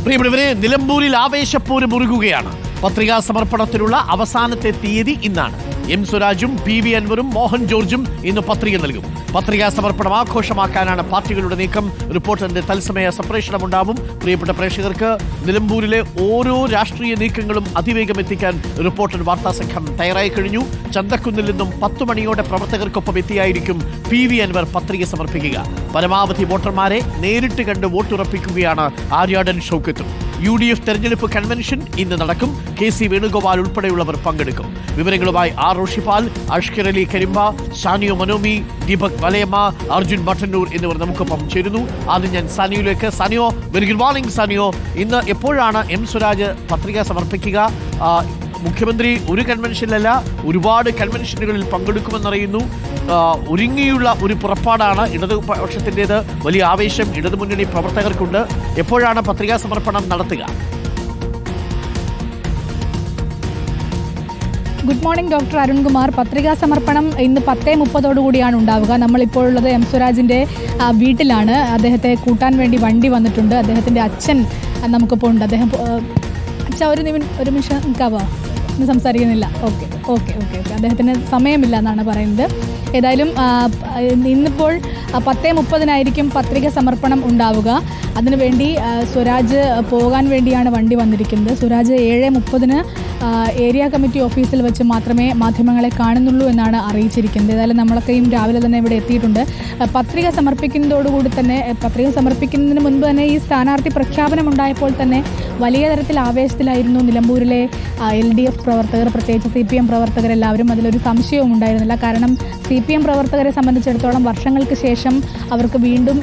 പ്രിയപ്പെട്ടവരെ, നിലമ്പൂരിൽ ആവേശപ്പോര് മുറുകുകയാണ്. പത്രികാ സമർപ്പണത്തിനുള്ള അവസാനത്തെ തീയതി ഇന്നാണ്. എം സ്വരാജും പി.വി. അൻവറും മോഹൻ ജോർജും ഇന്ന് പത്രിക നൽകും. പത്രികാ സമർപ്പണം ആഘോഷമാക്കാനാണ് പാർട്ടികളുടെ നീക്കം. റിപ്പോർട്ടറിന്റെ തത്സമയ സംപ്രേഷണമുണ്ടാവും. പ്രിയപ്പെട്ട പ്രേക്ഷകർക്ക് നിലമ്പൂരിലെ ഓരോ രാഷ്ട്രീയ നീക്കങ്ങളും അതിവേഗം എത്തിക്കാൻ റിപ്പോർട്ടർ വാർത്താസംഘം തയ്യാറായി കഴിഞ്ഞു. ചന്തക്കുന്നിൽ നിന്നും 10 മണിയോടെ പ്രവർത്തകർക്കൊപ്പം എത്തിയായിരിക്കും പി.വി. അൻവർ പത്രിക സമർപ്പിക്കുക. പരമാവധി വോട്ടർമാരെ നേരിട്ട് കണ്ട് വോട്ടുറപ്പിക്കുകയാണ് ആര്യാടൻ ഷൗക്കത്തും. UDF തെരഞ്ഞെടുപ്പ് കൺവെൻഷൻ ഇന്ന് നടക്കും. KC വേണുഗോപാൽ ഉൾപ്പെടെയുള്ളവർ പങ്കെടുക്കും. വിവരങ്ങളുമായി ആർ റോഷിപാൽ, അഷ്കർ അലി കരിമ്പ, സാനിയോ മനോമി, ദീപക് വലയമ്മ, അർജുൻ ബട്ടന്നൂർ എന്നിവർ നമുക്കൊപ്പം ചേരുന്നു. ആദ്യം ഞാൻ സാനിയോയിലേക്ക്. Saniyo, very good morning. Saniyo, ഇന്ന് എപ്പോഴാണ് എം സ്വരാജ് പത്രിക സമർപ്പിക്കുക? മുഖ്യമന്ത്രി ഒരു കൺവെൻഷനിലല്ല, ഒരുപാട് കൺവെൻഷനുകളിൽ പങ്കെടുക്കുമെന്നറിയുന്നു. ഒരുങ്ങിയുള്ള ഒരു പുറപ്പാടാണ് ഇടതുപക്ഷത്തിൻ്റെത്. വലിയ ആവേശം ഇടതുമുന്നണി പ്രവർത്തകർക്കുണ്ട്. എപ്പോഴാണ് പത്രികാ സമർപ്പണം നടത്തുക? Good morning doctor Arunkumar. പത്രികാ സമർപ്പണം ഇന്ന് 10:30 ഉണ്ടാവുക. നമ്മളിപ്പോൾ ഉള്ളത് എം സ്വരാജിൻ്റെ വീട്ടിലാണ്. അദ്ദേഹത്തെ കൂട്ടാൻ വേണ്ടി വണ്ടി വന്നിട്ടുണ്ട്. അദ്ദേഹത്തിൻ്റെ അച്ഛൻ നമുക്കിപ്പോൾ ഉണ്ട്. അദ്ദേഹം അച്ഛാ ഒരു നിമിഷം നിൽക്കാവോ? ഇന്ന് സംസാരിക്കുന്നില്ല. ഓക്കെ. അദ്ദേഹത്തിന് സമയമില്ല എന്നാണ് പറയുന്നത്. ഏതായാലും ഇന്നിപ്പോൾ 10:30 പത്രിക സമർപ്പണം ഉണ്ടാവുക. അതിനുവേണ്ടി സ്വരാജ് പോകാൻ വേണ്ടിയാണ് വണ്ടി വന്നിരിക്കുന്നത്. സ്വരാജ് 7:30 ഏരിയ കമ്മിറ്റി ഓഫീസിൽ വെച്ച് മാത്രമേ മാധ്യമങ്ങളെ കാണുന്നുള്ളൂ എന്നാണ് അറിയിച്ചിരിക്കുന്നത്. ഏതായാലും നമ്മളൊക്കെയും രാവിലെ തന്നെ ഇവിടെ എത്തിയിട്ടുണ്ട്. പത്രിക സമർപ്പിക്കുന്നതോടുകൂടി തന്നെ, പത്രിക സമർപ്പിക്കുന്നതിന് മുൻപ് തന്നെ ഈ സ്ഥാനാർത്ഥി പ്രഖ്യാപനം ഉണ്ടായപ്പോൾ തന്നെ വലിയ തരത്തിൽ ആവേശത്തിലായിരുന്നു നിലമ്പൂരിലെ LDF പ്രവർത്തകർ, പ്രത്യേകിച്ച് CPM പ്രവർത്തകരെല്ലാവരും. അതിലൊരു സംശയവും ഉണ്ടായിരുന്നില്ല. കാരണം CPM പ്രവർത്തകരെ സംബന്ധിച്ചിടത്തോളം വർഷങ്ങൾക്ക് ശേഷം അവർക്ക് വീണ്ടും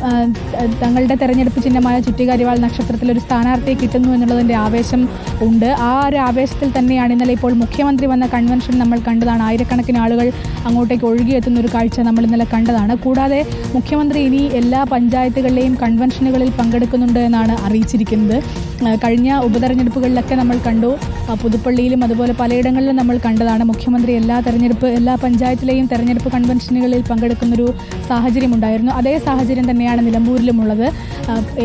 തങ്ങളുടെ തെരഞ്ഞെടുപ്പ് ചിഹ്നമായ ചുറ്റികരിവാൾ നക്ഷത്രത്തിൽ ഒരു സ്ഥാനാർത്ഥിയെ കിട്ടുന്നു എന്നുള്ളതിൻ്റെ ആവേശം ഉണ്ട്. ആ ഒരു ആവേശത്തിൽ തന്നെയാണ് ഇന്നലെ ഇപ്പോൾ മുഖ്യമന്ത്രി വന്ന കൺവെൻഷൻ നമ്മൾ കണ്ടതാണ്. ആയിരക്കണക്കിന് ആളുകൾ അങ്ങോട്ടേക്ക് ഒഴുകിയെത്തുന്ന ഒരു കാഴ്ച നമ്മൾ ഇന്നലെ കണ്ടതാണ്. കൂടാതെ മുഖ്യമന്ത്രി ഇനി എല്ലാ പഞ്ചായത്തുകളിലെയും കൺവെൻഷനുകളിൽ പങ്കെടുക്കുന്നുണ്ട് എന്നാണ് അറിയിച്ചിരിക്കുന്നത്. കഴിഞ്ഞ ഉപതെരഞ്ഞെടുപ്പുകളിലൊക്കെ നമ്മൾ കണ്ടു. പുതുപ്പള്ളിയിലും അതുപോലെ പലയിടങ്ങളിലും നമ്മൾ കണ്ടതാണ്. മുഖ്യമന്ത്രി എല്ലാ പഞ്ചായത്തിലെയും തെരഞ്ഞെടുപ്പ് കൺവെൻഷനുകളിൽ പങ്കെടുക്കുന്നൊരു സാഹചര്യം ഉണ്ടായിരുന്നു. അതേ സാഹചര്യം തന്നെയാണ് നിലമ്പൂരിലുമുള്ളത്.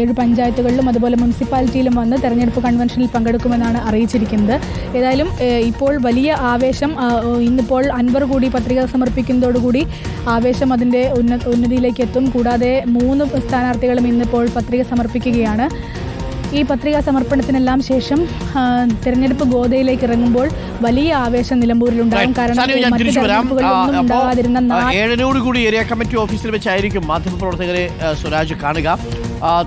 7 പഞ്ചായത്തുകളിലും അതുപോലെ മുനിസിപ്പാലിറ്റിയിലും വന്ന് തെരഞ്ഞെടുപ്പ് കൺവെൻഷനിൽ പങ്കെടുക്കുമെന്നാണ് അറിയിച്ചിരിക്കുന്നത്. ഏതായാലും ഇപ്പോൾ വലിയ ആവേശം. ഇന്നിപ്പോൾ അൻവർ കൂടി പത്രിക സമർപ്പിക്കുന്നതോടുകൂടി ആവേശം അതിൻ്റെ ഉന്നതിയിലേക്ക് എത്തും. കൂടാതെ 3 സ്ഥാനാർത്ഥികളും ഇന്നിപ്പോൾ പത്രിക സമർപ്പിക്കുകയാണ്. ഈ പത്രികാ സമർപ്പണത്തിനെല്ലാം ശേഷം തെരഞ്ഞെടുപ്പ് ഗോതയിലേക്ക് ഇറങ്ങുമ്പോൾ വലിയ ആവേശം നിലമ്പൂരിലുണ്ടാകും. കാരണം ഉണ്ടാകാതിരുന്ന 7:00 ഏരിയ കമ്മിറ്റി ഓഫീസിൽ വെച്ചായിരിക്കും മാധ്യമപ്രവർത്തകരെ സ്വരാജ് കാണുക.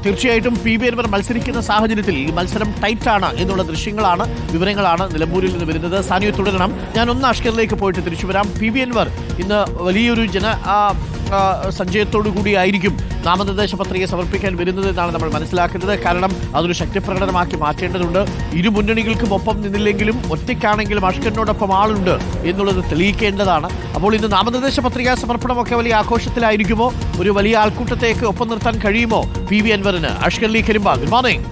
തീർച്ചയായിട്ടും പി.വി. അൻവർ മത്സരിക്കുന്ന സാഹചര്യത്തിൽ ഈ മത്സരം ടൈറ്റാണ് എന്നുള്ള ദൃശ്യങ്ങളാണ്, വിവരങ്ങളാണ് നിലമ്പൂരിൽ നിന്ന് വരുന്നത്. സാനിയോ തുടരണം. ഞാൻ ഒന്ന് അഷ്കറിലേക്ക് പോയിട്ട് തിരിച്ചു വരാം. പി.വി. അൻവർ ഇന്ന് വലിയൊരു സഞ്ചയത്തോടു കൂടിയായിരിക്കും നാമനിർദ്ദേശ പത്രിക സമർപ്പിക്കാൻ വരുന്നത് എന്നാണ് നമ്മൾ മനസ്സിലാക്കുന്നത്. കാരണം അതൊരു ശക്തിപ്രകടനമാക്കി മാറ്റേണ്ടതുണ്ട്. ഇരു മുന്നണികൾക്കും ഒപ്പം നിന്നില്ലെങ്കിലും ഒറ്റയ്ക്കാണെങ്കിലും അഷ്കറിനോടൊപ്പം ആളുണ്ട് എന്നുള്ളത് തെളിയിക്കേണ്ടതാണ്. അപ്പോൾ ഇന്ന് നാമനിർദ്ദേശ പത്രികാ സമർപ്പണമൊക്കെ വലിയ ആഘോഷത്തിലായിരിക്കുമോ? ഒരു വലിയ ആൾക്കൂട്ടത്തേക്ക് ഒപ്പം നിർത്താൻ കഴിയുമോ പി.വി. അൻവറിന്? Ashkar Ali Karimba, good morning.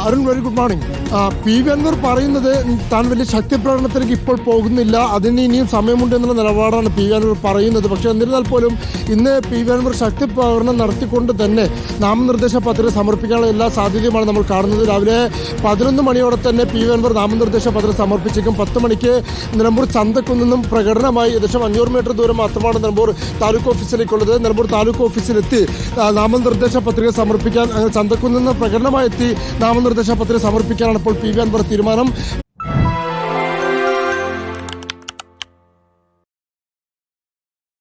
Arun, very good morning. PV. Anvar പറയുന്നത് താൻ വലിയ ശക്തിപ്രകടനത്തിലേക്ക് ഇപ്പോൾ പോകുന്നില്ല, അതിന് ഇനിയും സമയമുണ്ട് എന്നുള്ള നിലപാടാണ് പി.വി. അൻവർ പറയുന്നത്. പക്ഷേ എന്നിരുന്നാൽ പോലും ഇന്ന് പി.വി. അൻവർ ശക്തിപ്രകടനം നടത്തിക്കൊണ്ട് തന്നെ നാമനിർദ്ദേശ പത്രിക സമർപ്പിക്കാനുള്ള എല്ലാ സാധ്യതയുമാണ് നമ്മൾ കാണുന്നത്. രാവിലെ 11 മണിയോടെ തന്നെ പി.വി. അൻവർ നാമനിർദ്ദേശ പത്രിക സമർപ്പിച്ചേക്കും. 10 മണിക്ക് നിലമ്പൂർ ചന്തക്കുന്നിൽ പ്രകടനമായി ഏകദേശം 500 മീറ്റർ ദൂരം മാത്രമാണ് നിലമ്പൂർ താലൂക്ക് ഓഫീസിലേക്കുള്ളത്. നിലമ്പൂർ താലൂക്ക് ഓഫീസിലെത്തി നാമനിർദ്ദേശ പത്രിക സമർപ്പിക്കാൻ ചന്തക്കുന്നിൽ പ്രകടനമായി എത്തി നാമനിർദ്ദേശ പത്രിക സമർപ്പിക്കാനാണ് ഇപ്പോൾ പി.വി. അൻവർ തീരുമാനം.